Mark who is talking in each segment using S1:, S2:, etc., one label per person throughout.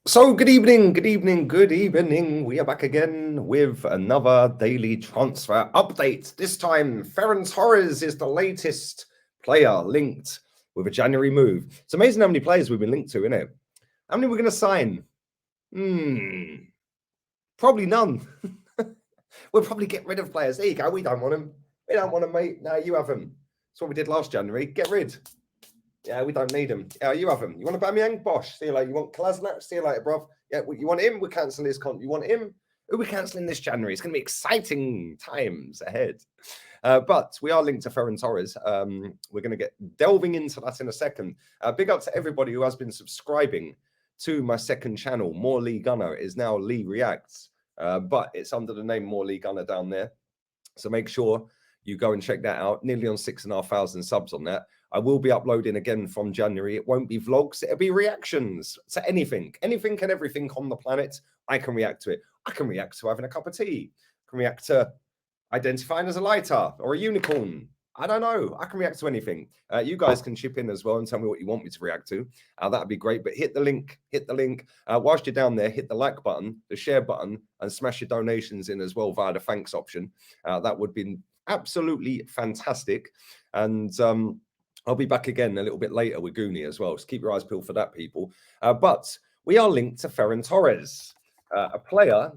S1: So, good evening, good evening, good evening. We are back again with another daily transfer update. This time, Ferran Torres is the latest player linked with a January move. It's amazing how many players we've been linked to, isn't it? How many we're going to sign? Probably none. We'll probably get rid of players. There you go. We don't want them. We don't want them, mate. No, you have them. That's what we did last January. Get rid. Yeah, we don't need him. Yeah, you have him. You want Aubameyang? Bosh. See you later. You want Kolasinac? See you later, bruv. Yeah, you want him? We're cancelling his contract. You want him? Who are we cancelling this January? It's going to be exciting times ahead. But we are linked to Ferran Torres. We're going to get delving into that in a second. Big up to everybody who has been subscribing to my second channel, More Lee Gunner. It is now Lee Reacts, but it's under the name More Lee Gunner down there. So make sure you go and check that out. Nearly on 6,500 subs on that. I will be uploading again from January. It won't be vlogs. It'll be reactions to anything and everything on the planet. I can react to it. I can react to having a cup of tea. I can react to identifying as a lighter or a unicorn. I don't know. I can react to anything. You guys can chip in as well and tell me what you want me to react to. That'd be great. But hit the link. Whilst you're down there, hit the like button, the share button, and smash your donations in as well via the thanks option. That would be absolutely fantastic. And I'll be back again a little bit later with Goonie as well. So keep your eyes peeled for that, people. But we are linked to Ferran Torres, a player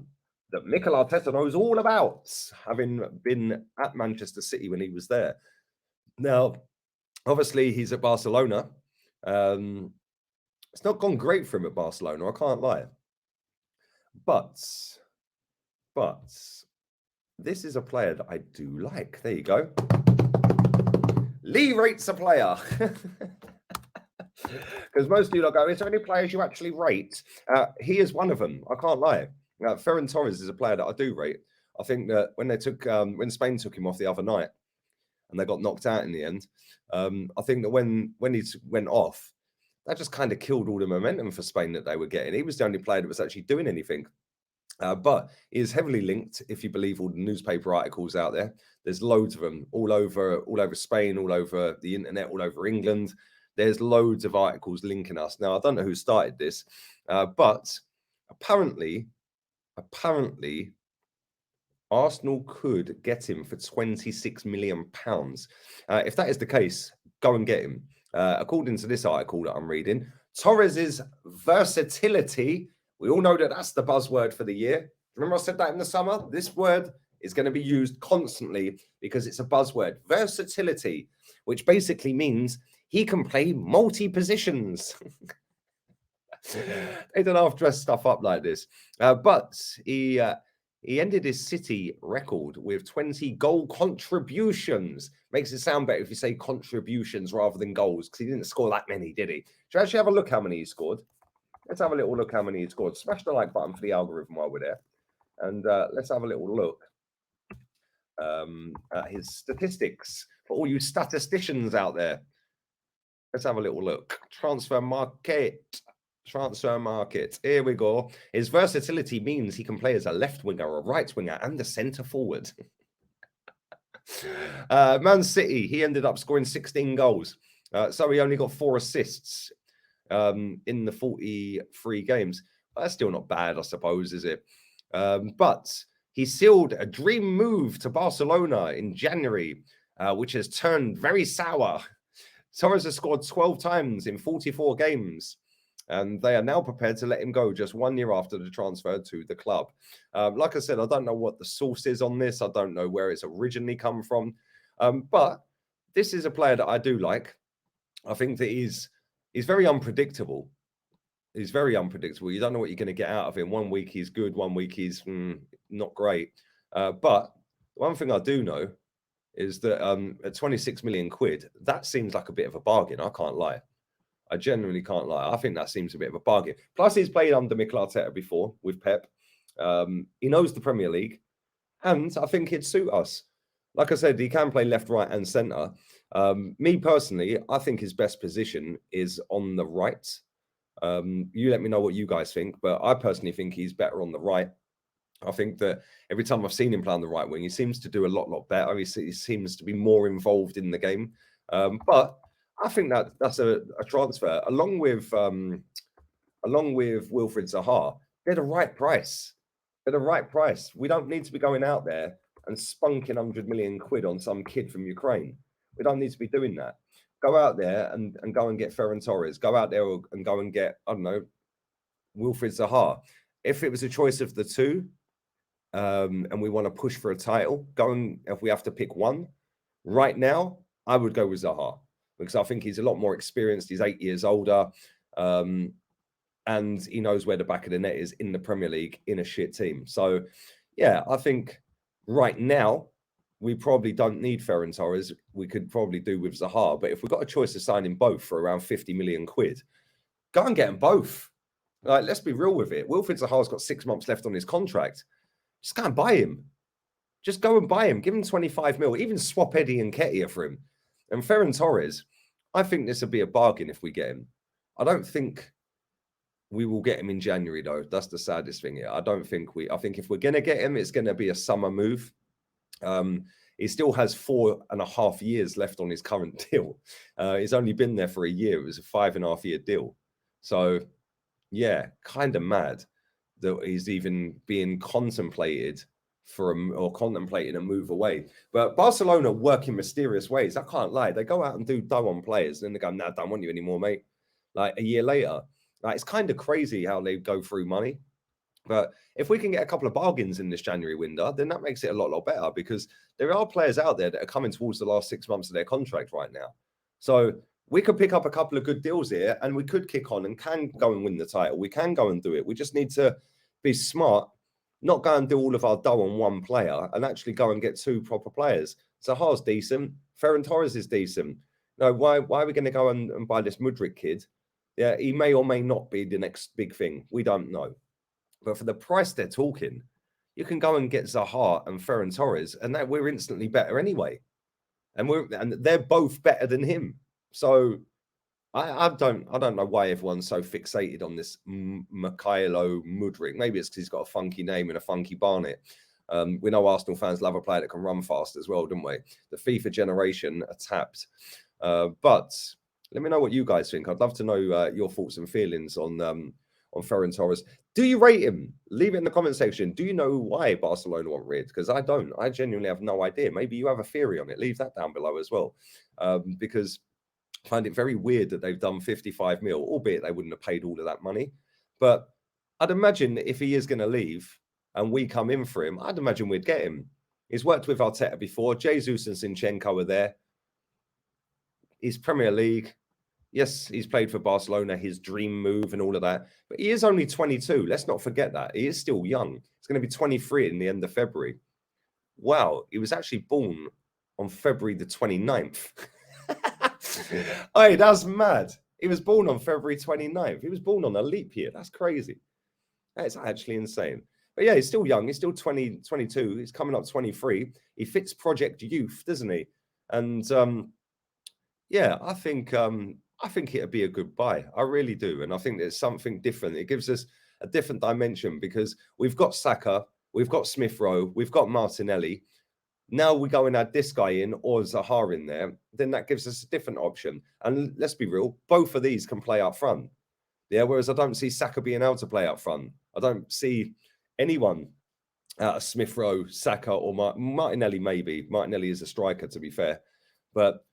S1: that Mikel Arteta knows all about, having been at Manchester City when he was there. Now, obviously, he's at Barcelona. It's not gone great for him at Barcelona, I can't lie. But this is a player that I do like. There you go. Lee rates a player. Because most of you go, is there any players you actually rate? He is one of them. I can't lie. Ferran Torres is a player that I do rate. I think that when Spain took him off the other night and they got knocked out in the end, I think that when he went off, that just kind of killed all the momentum for Spain that they were getting. He was the only player that was actually doing anything. But he is heavily linked, if you believe all the newspaper articles out there. There's loads of them all over Spain, all over the internet, all over England. There's loads of articles linking us. Now, I don't know who started this, but apparently, Arsenal could get him for £26 million. If that is the case, go and get him. According to this article that I'm reading, Torres's versatility. We all know that that's the buzzword for the year. Remember I said that in the summer? This word is going to be used constantly because it's a buzzword. Versatility, which basically means he can play multi-positions. They don't have to dress stuff up like this. But he ended his City record with 20 goal contributions. Makes it sound better if you say contributions rather than goals, because he didn't score that many, did he? Should I actually have a look how many he scored? Let's have a little look how many he scored. Smash the like button for the algorithm while we're there. And let's have a little look at his statistics for all you statisticians out there. Let's have a little look. Transfer market. Here we go. His versatility means he can play as a left winger, a right winger, and a centre forward. Man City, he ended up scoring 16 goals. So he only got 4 assists in the 43 games. That's still not bad, I suppose, is it? But he sealed a dream move to Barcelona in January, which has turned very sour. Torres has scored 12 times in 44 games, and they are now prepared to let him go just 1 year after the transfer to the club. Like I said, I don't know what the source is on this. I don't know where it's originally come from. But this is a player that I do like. I think that he's very unpredictable. He's very unpredictable. You don't know what you're going to get out of him. 1 week he's good, 1 week he's not great. But one thing I do know is that at 26 million quid, that seems like a bit of a bargain. I can't lie. I genuinely can't lie. I think that seems a bit of a bargain. Plus, he's played under Mikel Arteta before with Pep. He knows the Premier League, and I think he'd suit us. Like I said, he can play left, right, and centre. Me personally, I think his best position is on the right. You let me know what you guys think, but I personally think he's better on the right. I think that every time I've seen him play on the right wing, he seems to do a lot better. He seems to be more involved in the game. But I think that's a transfer, along with along with Wilfried Zaha, they're the right price. They're the right price. We don't need to be going out there and spunking 100 million quid on some kid from Ukraine. We don't need to be doing that. Go out there and go and get Ferran Torres. Go out there and go and get, I don't know, Wilfried Zaha. If it was a choice of the two, and we want to push for a title, if we have to pick one, right now, I would go with Zaha because I think he's a lot more experienced. He's 8 years older. And he knows where the back of the net is in the Premier League in a shit team. So, yeah, I think right now we probably don't need Ferran Torres. We could probably do with Zaha. But if we've got a choice of signing both for around 50 million quid, go and get them both. Like, let's be real with it. Wilfried Zaha's got 6 months left on his contract. Just go and buy him. Just go and buy him. Give him 25 mil. Even swap Eddie and Nketiah for him. And Ferran Torres, I think this would be a bargain if we get him. I don't think we will get him in January, though. That's the saddest thing here. I think if we're going to get him, it's going to be a summer move. He still has 4.5 years left on his current deal. He's only been there for a year. It was a 5.5-year deal. So, yeah, kind of mad that he's even being contemplated or contemplating a move away. But Barcelona work in mysterious ways. I can't lie. They go out and do dough on players, and then they go, "Nah, don't want you anymore, mate." Like a year later. Like, it's kind of crazy how they go through money. But if we can get a couple of bargains in this January window, then that makes it a lot better, because there are players out there that are coming towards the last 6 months of their contract right now. So we could pick up a couple of good deals here, and we could kick on and can go and win the title. We can go and do it. We just need to be smart, not go and do all of our dough on one player, and actually go and get 2 proper players. Zaha's decent. Ferran Torres is decent. No, why are we going to go and buy this Mudryk kid? Yeah, he may or may not be the next big thing. We don't know. But for the price they're talking, you can go and get Zaha and Ferran Torres, and that we're instantly better anyway. And they're both better than him. So I don't know why everyone's so fixated on this Mykhailo Mudryk. Maybe it's because he's got a funky name and a funky barnet. We know Arsenal fans love a player that can run fast as well, don't we? The FIFA generation are tapped. But let me know what you guys think. I'd love to know your thoughts and feelings on Ferran Torres. Do you rate him? Leave it in the comment section. Do you know why Barcelona want rid? Because I don't. I genuinely have no idea. Maybe you have a theory on it. Leave that down below as well. Because I find it very weird that they've done 55 mil, albeit they wouldn't have paid all of that money. But I'd imagine if he is going to leave and we come in for him, I'd imagine we'd get him. He's worked with Arteta before. Jesus and Zinchenko are there. He's Premier League. Yes, he's played for Barcelona, his dream move and all of that. But he is only 22. Let's not forget that. He is still young. He's going to be 23 in the end of February. Wow, he was actually born on February the 29th. Hey, that's mad. He was born on February 29th. He was born on a leap year. That's crazy. That's actually insane. But yeah, he's still young. He's still 22. He's coming up 23. He fits Project Youth, doesn't he? And yeah, I think it'd be a good buy. I really do. And I think there's something different. It gives us a different dimension, because we've got Saka, we've got Smith Rowe, we've got Martinelli. Now we go and add this guy in or Zaha in there, then that gives us a different option. And let's be real, both of these can play up front. Yeah, whereas I don't see Saka being able to play up front. I don't see anyone out of Smith Rowe, Saka, or Martinelli maybe. Martinelli is a striker, to be fair. But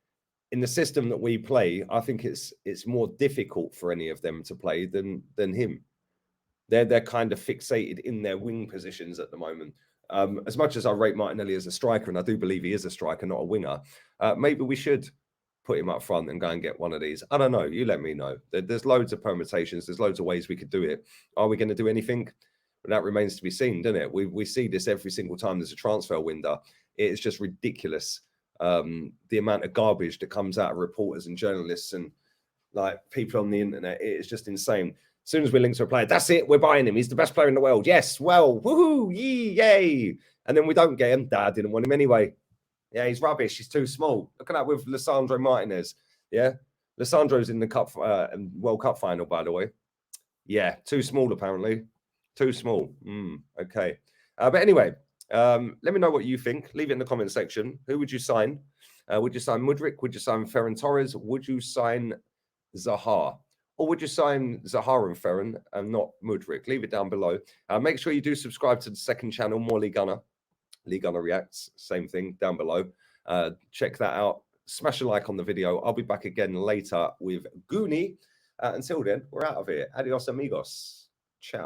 S1: in the system that we play, I think it's more difficult for any of them to play than him. They're kind of fixated in their wing positions at the moment. As much as I rate Martinelli as a striker, and I do believe he is a striker, not a winger, maybe we should put him up front and go and get one of these. I don't know. You let me know. There's loads of permutations. There's loads of ways we could do it. Are we going to do anything? But that remains to be seen, doesn't it? We see this every single time there's a transfer window. It's just ridiculous. The amount of garbage that comes out of reporters and journalists and like people on the internet. It's just insane. As soon as we're linked to a player, that's it, we're buying him. He's the best player in the world. Yes, well, woohoo, yay. And then we don't get him. Dad didn't want him anyway. Yeah, he's rubbish. He's too small. Look at that with Lisandro Martinez. Yeah, Lisandro's in the cup World Cup final, by the way. Yeah, too small, apparently. Too small. Okay. But anyway, let me know what you think. Leave it in the comment section. Who would you sign? Would you sign Mudryk? Would you sign Ferran Torres? Would you sign Zaha? Or would you sign Zahara and Ferran and not Mudryk? Leave it down below. Make sure you do subscribe to the second channel, More League Gunner. League Gunner Reacts, same thing down below. Check that out. Smash a like on the video. I'll be back again later with Goonie. Until then, we're out of here. Adios, amigos. Ciao.